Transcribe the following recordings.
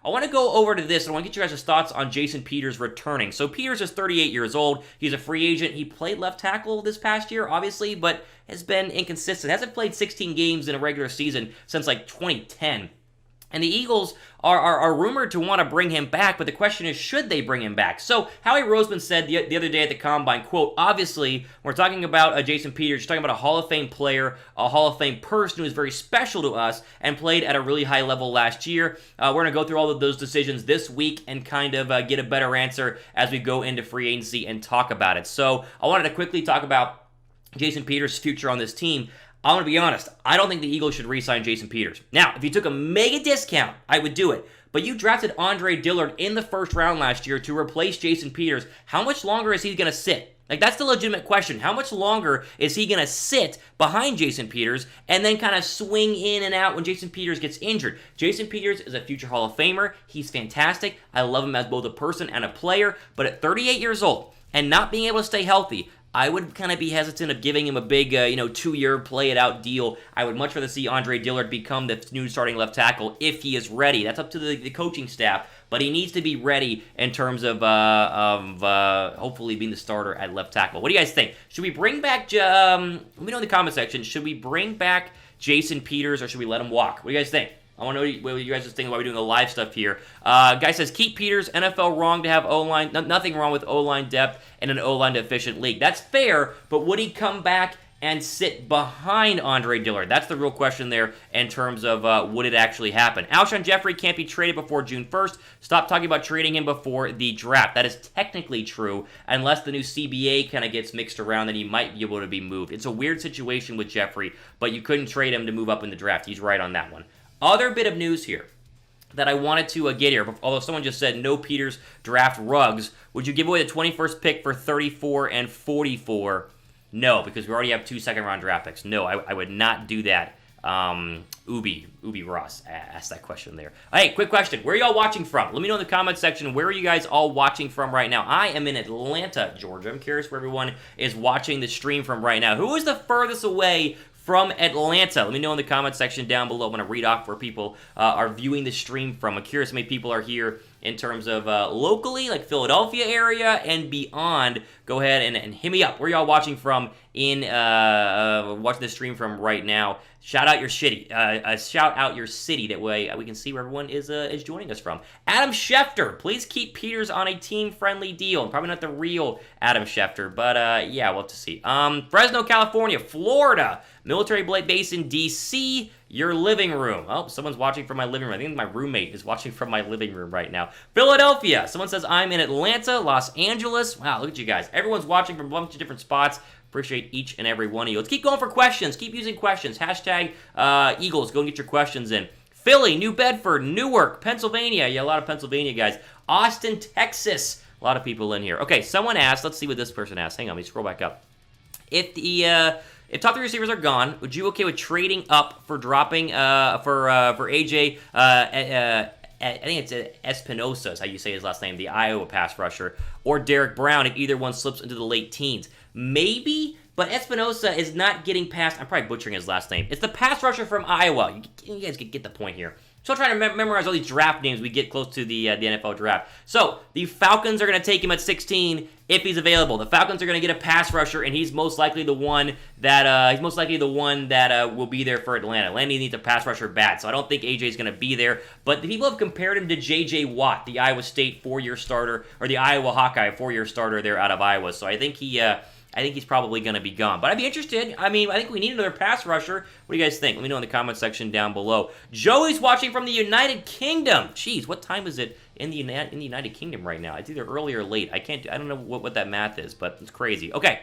I want to go over to this, and I want to get you guys' thoughts on Jason Peters returning. So Peters is 38 years old. He's a free agent. He played left tackle this past year, obviously, but has been inconsistent. Hasn't played 16 games in a regular season since like 2010. And the Eagles are rumored to want to bring him back, but the question is, should they bring him back? So Howie Roseman said the other day at the Combine, quote, obviously, we're talking about Jason Peters, you're talking about a Hall of Fame player, a Hall of Fame person who is very special to us and played at a really high level last year. We're going to go through all of those decisions this week and kind of get a better answer as we go into free agency and talk about it. So I wanted to quickly talk about Jason Peters' future on this team. I'm going to be honest, I don't think the Eagles should re-sign Jason Peters. Now, if you took a mega discount, I would do it. But you drafted Andre Dillard in the first round last year to replace Jason Peters. How much longer is he going to sit? Like, that's the legitimate question. How much longer is he going to sit behind Jason Peters and then kind of swing in and out when Jason Peters gets injured? Jason Peters is a future Hall of Famer. He's fantastic. I love him as both a person and a player. But at 38 years old and not being able to stay healthy, I would kind of be hesitant of giving him a big, 2-year play-it-out deal. I would much rather see Andre Dillard become the new starting left tackle if he is ready. That's up to the coaching staff, but he needs to be ready in terms of hopefully being the starter at left tackle. What do you guys think? Should we bring back, let me know in the comment section, should we bring back Jason Peters or should we let him walk? What do you guys think? I want to know what you guys are thinking while we're doing the live stuff here. Guy says, keep Peters. NFL wrong to have O-line. Nothing wrong with O-line depth in an O-line deficient league. That's fair, but would he come back and sit behind Andre Dillard? That's the real question there in terms of would it actually happen. Alshon Jeffrey can't be traded before June 1st. Stop talking about trading him before the draft. That is technically true, unless the new CBA kind of gets mixed around, then he might be able to be moved. It's a weird situation with Jeffrey, but you couldn't trade him to move up in the draft. He's right on that one. Other bit of news here that I wanted to get here, although someone just said no Peters draft rugs. Would you give away the 21st pick for 34 and 44? No, because we already have 2 second-round draft picks. No, I would not do that. Ubi Ross asked that question there. Hey, quick question. Where are y'all watching from? Let me know in the comment section. Where are you guys all watching from right now? I am in Atlanta, Georgia. I'm curious where everyone is watching the stream from right now. Who is the furthest away from Atlanta? Let me know in the comment section down below. I'm going to read off where people are viewing the stream from. I'm curious how many people are here in terms of locally, like Philadelphia area and beyond. Go ahead and hit me up. Where y'all watching from in watching the stream from right now? Shout out your city. Shout out your city. That way we can see where everyone is joining us from. Adam Schefter, please keep Peters on a team-friendly deal. Probably not the real Adam Schefter, but yeah, we'll have to see. Fresno, California, Florida, military base in D.C., your living room. Oh, someone's watching from my living room. I think my roommate is watching from my living room right now. Philadelphia. Someone says I'm in Atlanta, Los Angeles. Wow, look at you guys. Everyone's watching from a bunch of different spots. Appreciate each and every one of you. Let's keep going for questions. Keep using questions. Hashtag Eagles. Go and get your questions in. Philly, New Bedford, Newark, Pennsylvania. Yeah, a lot of Pennsylvania guys. Austin, Texas. A lot of people in here. Okay, someone asked. Let's see what this person asked. Hang on, let me scroll back up. If top 3 receivers are gone, would you be okay with trading up for dropping for AJ? I think it's Espinosa is how you say his last name, the Iowa pass rusher, or Derek Brown if either one slips into the late teens. Maybe, but Espinosa is not getting past. I'm probably butchering his last name. It's the pass rusher from Iowa. You guys get the point here. So I'm trying to memorize all these draft names we get close to the NFL draft. So the Falcons are going to take him at 16 if he's available. The Falcons are going to get a pass rusher, and he's most likely the one that will be there for Atlanta. Atlanta needs a pass rusher bad, so I don't think AJ is going to be there. But the people have compared him to J.J. Watt, the Iowa State 4-year starter, or the Iowa Hawkeye 4-year starter there out of Iowa. So I think he's probably going to be gone. But I'd be interested. I mean, I think we need another pass rusher. What do you guys think? Let me know in the comment section down below. Joey's watching from the United Kingdom. Jeez, what time is it in the United Kingdom right now? It's either early or late. I don't know what that math is, but it's crazy. Okay.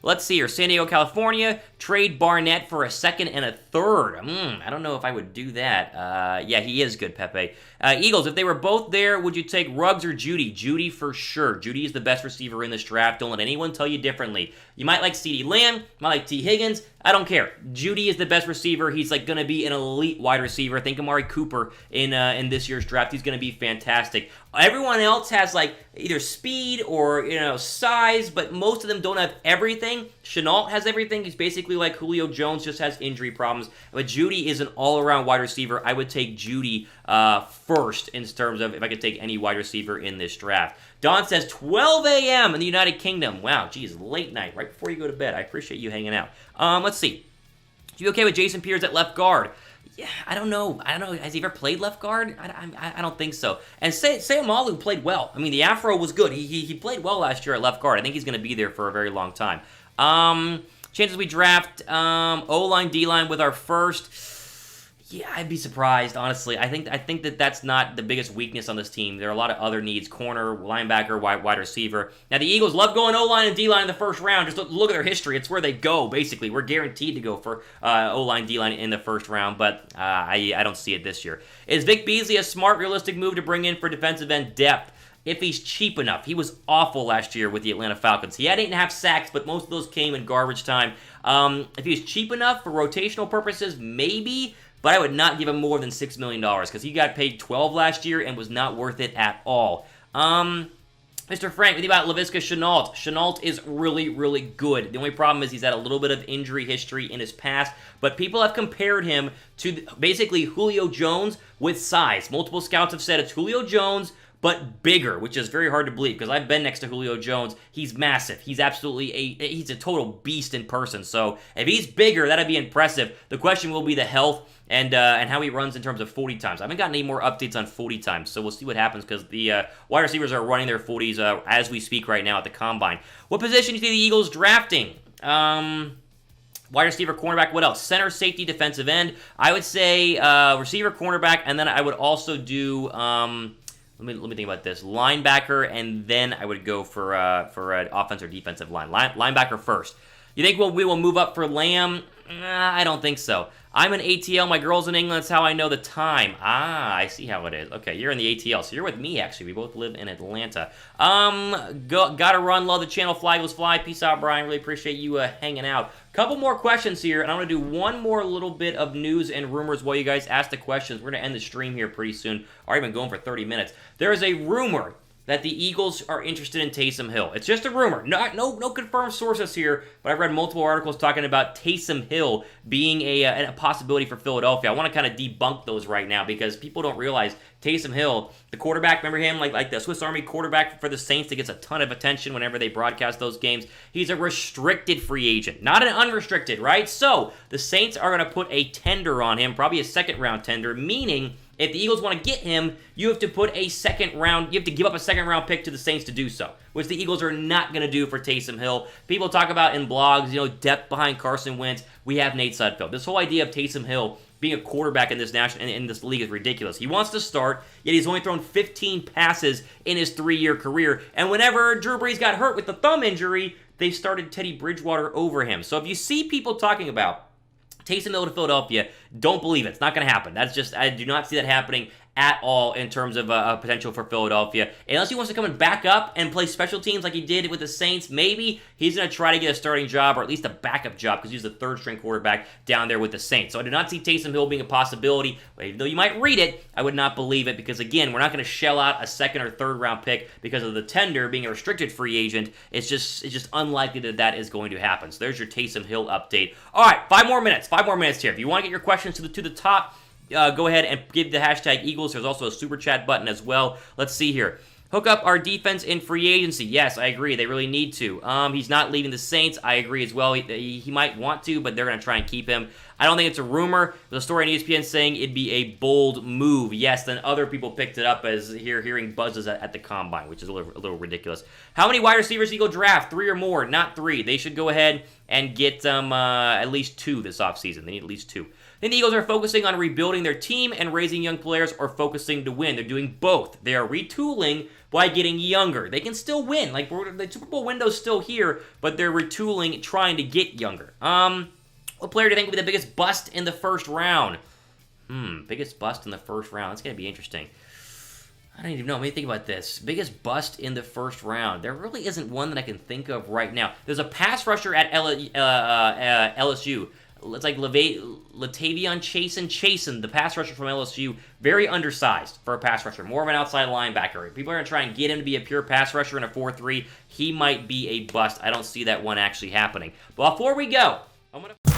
Let's see here. San Diego, California. Trade Barnett for a second and a third. I don't know if I would do that. Yeah, he is good, Pepe. Eagles, if they were both there, would you take Ruggs or Judy? Judy for sure. Judy is the best receiver in this draft. Don't let anyone tell you differently. You might like CeeDee Lamb. You might like T. Higgins. I don't care. Jeudy is the best receiver. He's like going to be an elite wide receiver. Think Amari Cooper in this year's draft. He's going to be fantastic. Everyone else has like either speed or size, but most of them don't have everything. Shenault has everything. He's basically like Julio Jones, just has injury problems. But Jeudy is an all-around wide receiver. I would take Jeudy first in terms of if I could take any wide receiver in this draft. Don says 12 a.m. in the United Kingdom. Wow, geez, late night, right before you go to bed. I appreciate you hanging out. Let's see. You okay with Jason Peters at left guard? Yeah, I don't know. Has he ever played left guard? I don't think so. And Seumalo played well. I mean, the afro was good. He played well last year at left guard. I think he's going to be there for a very long time. Chances we draft O-line, D-line with our first. Yeah, I'd be surprised, honestly. I think that's not the biggest weakness on this team. There are a lot of other needs: corner, linebacker, wide receiver. Now, the Eagles love going O-line and D-line in the first round. Just look at their history. It's where they go, basically. We're guaranteed to go for O-line, D-line in the first round, but I don't see it this year. Is Vic Beasley a smart, realistic move to bring in for defensive end depth? If he's cheap enough. He was awful last year with the Atlanta Falcons. He had 8.5 sacks, but most of those came in garbage time. If he's cheap enough for rotational purposes, maybe, but I would not give him more than $6 million because he got paid $12 last year and was not worth it at all. Mr. Frank, with you about Laviska Shenault. Shenault is really, really good. The only problem is he's had a little bit of injury history in his past, but people have compared him to basically Julio Jones with size. Multiple scouts have said it's Julio Jones, but bigger, which is very hard to believe because I've been next to Julio Jones. He's massive. He's absolutely he's a total beast in person. So if he's bigger, that'd be impressive. The question will be the health and how he runs in terms of 40 times. I haven't gotten any more updates on 40 times, so we'll see what happens because the wide receivers are running their 40s as we speak right now at the Combine. What position do you see the Eagles drafting? Wide receiver, cornerback, what else? Center, safety, defensive end. I would say receiver, cornerback, and then I would also do... Let me think about this. Linebacker, and then I would go for an offense or defensive line. Linebacker first. You think we will move up for Lamb? I don't think so. I'm an ATL. My girl's in England. That's how I know the time. I see how it is. Okay, you're in the ATL. So you're with me, actually. We both live in Atlanta. Gotta run. Love the channel. Fly Eagles Fly. Peace out, Brian. Really appreciate you hanging out. Couple more questions here, and I'm going to do one more little bit of news and rumors while you guys ask the questions. We're going to end the stream here pretty soon. Already been going for 30 minutes. There is a rumor that the Eagles are interested in Taysom Hill. It's just a rumor. No confirmed sources here, but I've read multiple articles talking about Taysom Hill being a possibility for Philadelphia. I want to kind of debunk those right now because people don't realize Taysom Hill, the quarterback, remember him? Like the Swiss Army quarterback for the Saints that gets a ton of attention whenever they broadcast those games. He's a restricted free agent, not an unrestricted, right? So the Saints are going to put a tender on him, probably a second-round tender, meaning if the Eagles want to get him, you have to give up a second-round pick to the Saints to do so, which the Eagles are not going to do for Taysom Hill. People talk about in blogs, depth behind Carson Wentz. We have Nate Sudfeld. This whole idea of Taysom Hill being a quarterback in this league is ridiculous. He wants to start, yet he's only thrown 15 passes in his 3-year career. And whenever Drew Brees got hurt with the thumb injury, they started Teddy Bridgewater over him. So if you see people talking about Taysom Hill to Philadelphia, don't believe it. It's not going to happen. I do not see that happening at all in terms of potential for Philadelphia. Unless he wants to come and back up and play special teams like he did with the Saints, maybe he's going to try to get a starting job or at least a backup job because he's the third-string quarterback down there with the Saints. So I do not see Taysom Hill being a possibility. Even though you might read it, I would not believe it because, again, we're not going to shell out a second- or third-round pick because of the tender being a restricted free agent. It's just unlikely that is going to happen. So there's your Taysom Hill update. All right, 5 more minutes. 5 more minutes here. If you want to get your questions to the top, go ahead and give the hashtag Eagles. There's also a super chat button as well. Let's see here. Hook up our defense in free agency. Yes, I agree. They really need to. He's not leaving the Saints. I agree as well. He might want to, but they're going to try and keep him. I don't think it's a rumor. There's a story on ESPN saying it'd be a bold move. Yes, then other people picked it up as hearing buzzes at the Combine, which is a little ridiculous. How many wide receivers do you go draft? 3 or more, not 3. They should go ahead and get at least 2 this offseason. They need at least 2. Then the Eagles are focusing on rebuilding their team and raising young players or focusing to win. They're doing both. They are retooling by getting younger. They can still win. Like, the Super Bowl window's still here, but they're retooling, trying to get younger. What player do you think will be the biggest bust in the first round? Biggest bust in the first round. That's going to be interesting. I don't even know. Let me think about this. Biggest bust in the first round. There really isn't one that I can think of right now. There's a pass rusher at LSU. It's like Latavion Chasen, the pass rusher from LSU. Very undersized for a pass rusher. More of an outside linebacker. People are going to try and get him to be a pure pass rusher in a 4-3. He might be a bust. I don't see that one actually happening. But before we go, I'm going to...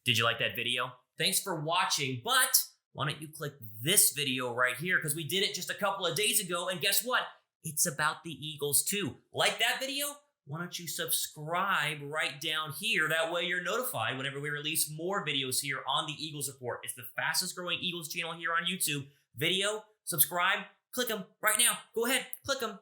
Did you like that video? Thanks for watching, but why don't you click this video right here, because we did it just a couple of days ago, and guess what? It's about the Eagles too. Like that video? Why don't you subscribe right down here? That way you're notified whenever we release more videos here on the Eagles Report. It's the fastest growing Eagles channel here on YouTube. Video, subscribe, click them right now. Go ahead, click them.